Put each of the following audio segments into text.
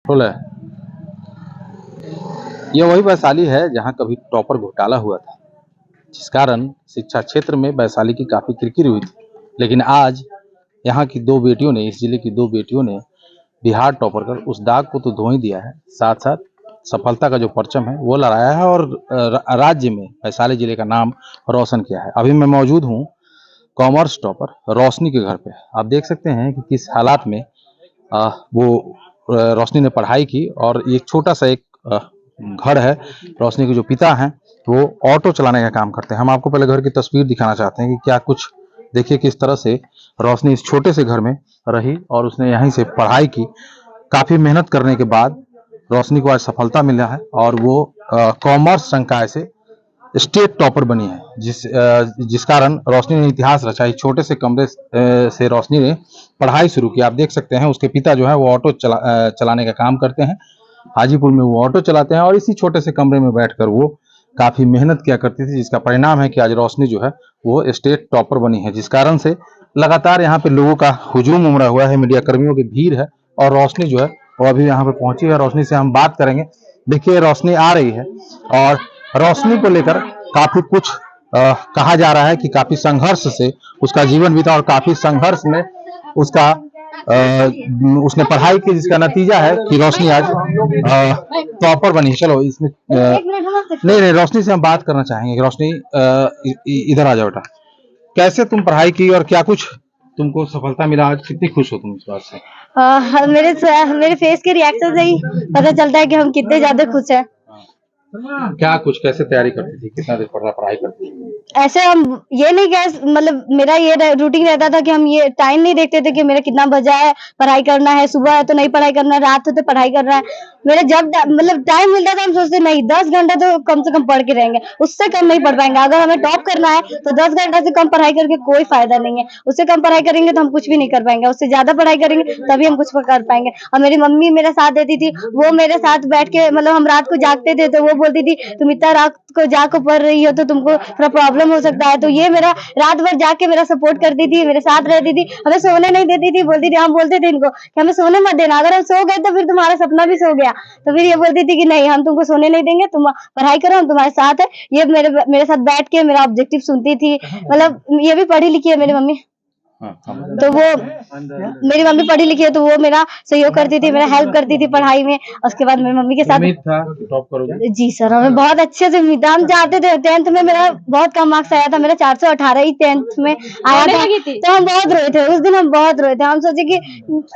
बोला है। यह वही वैशाली है जहां कभी टॉपर घोटाला हुआ था, जिस कारण शिक्षा क्षेत्र में वैशाली की काफी किरकिरी हुई थी। लेकिन आज यहाँ की दो बेटियों ने, इस जिले की दो बेटियों ने बिहार टॉपर कर उस दाग को तो धो ही दिया है, साथ साथ सफलता का जो परचम है वो लहराया है और राज्य में वैशाली जिले का नाम रोशन किया है। अभी मैं मौजूद हूँ कॉमर्स टॉपर रोशनी के घर पे। आप देख सकते हैं कि किस हालात में रोशनी ने पढ़ाई की और एक छोटा सा एक घर है। रोशनी के जो पिता हैं वो ऑटो चलाने का काम करते हैं। हम आपको पहले घर की तस्वीर दिखाना चाहते हैं कि क्या कुछ, देखिए किस तरह से रोशनी इस छोटे से घर में रही और उसने यहीं से पढ़ाई की। काफी मेहनत करने के बाद रोशनी को आज सफलता मिला है और वो कॉमर्स संकाय से स्टेट टॉपर बनी है, जिस कारण रोशनी ने इतिहास रचा। इस छोटे से कमरे से रोशनी ने पढ़ाई शुरू की। आप देख सकते हैं उसके पिता जो है वो ऑटो चलाने का काम करते हैं। हाजीपुर में वो ऑटो चलाते हैं और इसी छोटे से कमरे में बैठकर वो काफी मेहनत किया करती थी, जिसका परिणाम है कि आज रोशनी जो है वो स्टेट टॉपर बनी है, जिस कारण से लगातार यहाँ पे लोगों का हुजूम उमड़ा हुआ है, मीडिया कर्मियों की भीड़ है और रोशनी जो है वो अभी यहाँ पे पहुंची है। रोशनी से हम बात करेंगे। देखिए रोशनी आ रही है और रोशनी को लेकर काफी कुछ कहा जा रहा है कि काफी संघर्ष से उसका जीवन बीता और काफी संघर्ष में उसका उसने पढ़ाई की, जिसका नतीजा है कि रोशनी आज टॉपर बनी है। चलो इसमें नहीं रोशनी से हम बात करना चाहेंगे। रोशनी इधर आ जाओ बेटा, कैसे तुम पढ़ाई की और क्या कुछ तुमको सफलता मिला आज, कितनी खुश हो तुम इस बात से? मेरे फेस के रिएक्शन से ही पता चलता है कि हम कितने ज्यादा खुश हैं। क्या कुछ, कैसे तैयारी करती थी, कितना देर पढ़ाई करती थी? ऐसे हम ये नहीं कह, मतलब मेरा ये रूटीन रहता था कि हम ये टाइम नहीं देखते थे कि मेरा कितना बजा है, पढ़ाई करना है, सुबह है तो नहीं पढ़ाई करना है, रात हो तो पढ़ाई करना है। मेरा जब मतलब टाइम मिलता था हम सोचते नहीं 10 घंटा तो कम से कम पढ़ के रहेंगे, उससे कम नहीं पढ़ पाएंगे। अगर हमें टॉप करना है तो 10 घंटा से कम पढ़ाई करके कोई फायदा नहीं है। उससे कम पढ़ाई करेंगे तो हम कुछ भी नहीं कर पाएंगे, उससे ज्यादा पढ़ाई करेंगे तभी हम कुछ कर पाएंगे। और मेरी मम्मी मेरा साथ देती थी, वो मेरे साथ बैठ के, मतलब हम रात को जागते थे तो वो बोलती थी तुम इतना रात को जाग को पढ़ रही हो तो तुमको थोड़ा प्रॉब्लम हो सकता है। तो ये मेरा रात भर जाग के मेरा सपोर्ट करती थी, मेरे साथ रहती थी, हमें सोने नहीं देती थी। बोलती थी, हम बोलते थे इनको कि हमें सोने मत देना, अगर हम सो गए तो फिर तुम्हारा सपना भी सो गया। तो फिर ये बोलती थी कि नहीं हम तुमको सोने नहीं देंगे, तुम पढ़ाई करो, हम तुम्हारे साथ है। ये मेरे साथ बैठ के मेरा ऑब्जेक्टिव सुनती थी। मतलब ये भी पढ़ी लिखी है मेरी मम्मी, तो वो मेरी मम्मी पढ़ी लिखी है तो वो मेरा सहयोग करती थी, मेरा हेल्प करती थी पढ़ाई में। उसके बाद मेरी मम्मी के साथ उम्मीद था कि टॉप करोगे? जी सर, हमें बहुत अच्छे से उम्मीद था, हम चाहते थे। 10th में मेरा बहुत कम मार्क्स आया था, मेरा 418 ही 10th में आया था, तो हम बहुत रोए थे उस दिन, हम बहुत रोए थे। हम सोचे कि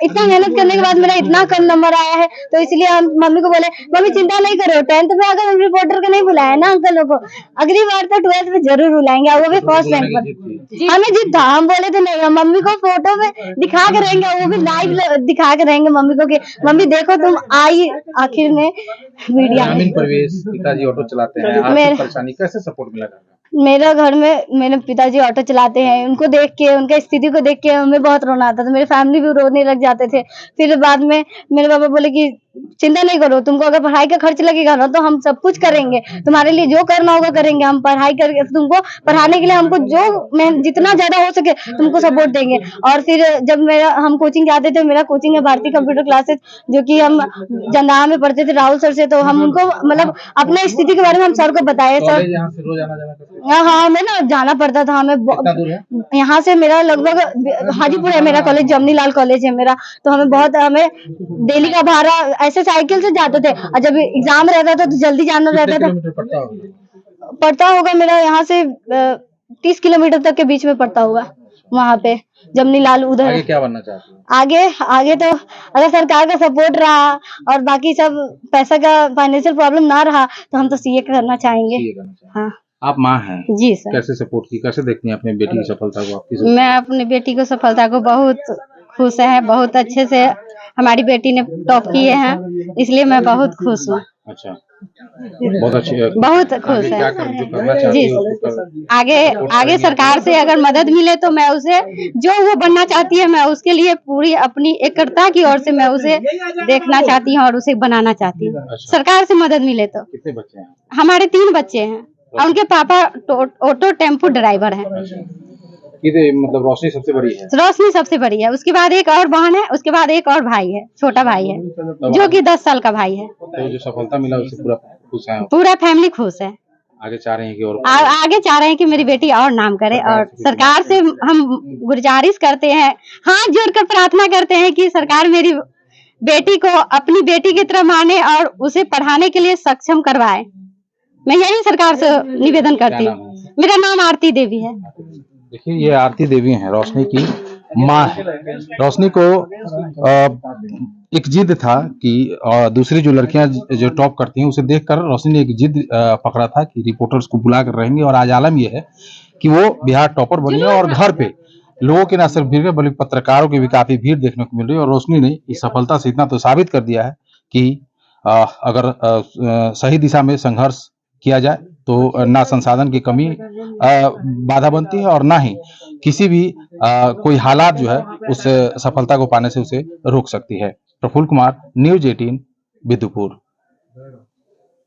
इतना मेहनत करने के बाद मेरा इतना कम नंबर आया है, तो इसलिए हम मम्मी को बोले मम्मी चिंता नहीं करो, 10th में अगर हम रिपोर्टर को नहीं बुलाया ना अंकलों को, अगली बार तो 12th में जरूर बुलाएंगे, वो भी फर्स्ट रैंक पर। हमें जीत था, हम बोले थे नहीं, हम मम्मी को फोटो में दिखा के रहेंगे, वो भी लाइव दिखा के रहेंगे मम्मी को कि मम्मी देखो तुम आई आखिर में मीडिया में। ग्रामीण परिवेश, पिताजी ऑटो चलाते हैं, आर्थिक परेशानी, कैसे सपोर्ट मिला? मेरा घर में मेरे पिताजी ऑटो चलाते हैं, उनको देख के, उनके स्थिति को देख के हमें बहुत रोना आता था। मेरे फैमिली भी रोने लग जाते थे। फिर बाद में मेरे पापा बोले कि चिंता नहीं करो, तुमको अगर पढ़ाई का खर्च लगेगा ना तो हम सब कुछ करेंगे, तुम्हारे लिए जो करना होगा करेंगे। हम पढ़ाई करके तुमको पढ़ाने के लिए हमको जो जितना ज्यादा हो सके तुमको सपोर्ट देंगे। और फिर जब हम कोचिंग जाते थे, मेरा कोचिंग है भारतीय कंप्यूटर क्लासेस, जो कि हम जंदाहा में पढ़ते थे राहुल सर से, तो हम उनको मतलब अपने स्थिति के बारे में हम सर को बताए। सर हाँ, हमें ना जाना पड़ता था, हमें यहाँ से मेरा लगभग हाजीपुर है मेरा कॉलेज, जमनीलाल कॉलेज है मेरा, तो हमें डेली का भाड़ा ऐसे साइकिल से जाते थे। और जब एग्जाम रहता था तो जल्दी जाना रहता था। पड़ता होगा मेरा यहाँ से 30 किलोमीटर तक के बीच में पड़ता होगा वहाँ पे जमनीलाल। उधर आगे क्या बनना चाहते हैं? आगे तो अगर सरकार का सपोर्ट रहा और बाकी सब पैसा का फाइनेंशियल प्रॉब्लम ना रहा तो हम तो सीए करना चाहेंगे। हाँ। आप माँ हैं जी सर। कैसे सपोर्ट की, कैसे देखती हैं अपनी बेटी की सफलता को? आपकी मैं अपनी बेटी को सफलता को बहुत खुश है, बहुत अच्छे से हमारी बेटी ने टॉप किए हैं, इसलिए मैं बहुत खुश हूँ। अच्छा, बहुत अच्छी, बहुत खुश है जी। आगे सरकार से अगर मदद मिले तो मैं उसे जो वो बनना चाहती है, मैं उसके लिए पूरी अपनी एकता की ओर से मैं उसे देखना चाहती हूँ और उसे बनाना चाहती हूँ। अच्छा। सरकार से मदद मिले तो। कितने बच्चे हैं? हमारे 3 बच्चे हैं और उनके पापा ऑटो टेम्पो ड्राइवर हैं। मतलब रोशनी सबसे बड़ी है। रोशनी सबसे बड़ी है, उसके बाद एक और बहन है, उसके बाद एक और भाई है, छोटा भाई है जो कि 10 साल का भाई है। तो जो सफलता मिला उससे पूरा खुश है, पूरा फैमिली खुश है। आगे चाह रहे हैं कि और आगे चाह रहे हैं कि मेरी बेटी और नाम करे, और सरकार से हम गुजारिश करते हैं, हाथ जोड़कर प्रार्थना करते हैं कि सरकार मेरी बेटी को अपनी बेटी की तरह माने और उसे पढ़ाने के लिए सक्षम करवाए। मैं यही सरकार से निवेदन करती हूँ। मेरा नाम आरती देवी है। देखिए ये आरती देवी हैं, रोशनी की माँ है। रोशनी को एक जिद था कि दूसरी जो लड़कियां जो टॉप करती हैं उसे देखकर रोशनी ने एक जिद पकड़ा था कि रिपोर्टर्स को बुला कर रहेंगे, और आज आलम यह है कि वो बिहार टॉपर बनी है और घर पे लोगों की न सिर्फ भीड़ बल्कि पत्रकारों की भी काफी भीड़ देखने को मिल रही है। और रोशनी ने इस सफलता से इतना तो साबित कर दिया है कि अगर सही दिशा में संघर्ष किया जाए तो ना संसाधन की कमी बाधा बनती है, और ना ही किसी भी कोई हालात जो है उस सफलता को पाने से उसे रोक सकती है। प्रफुल्ल कुमार, न्यूज़ 18, बिदुपुर।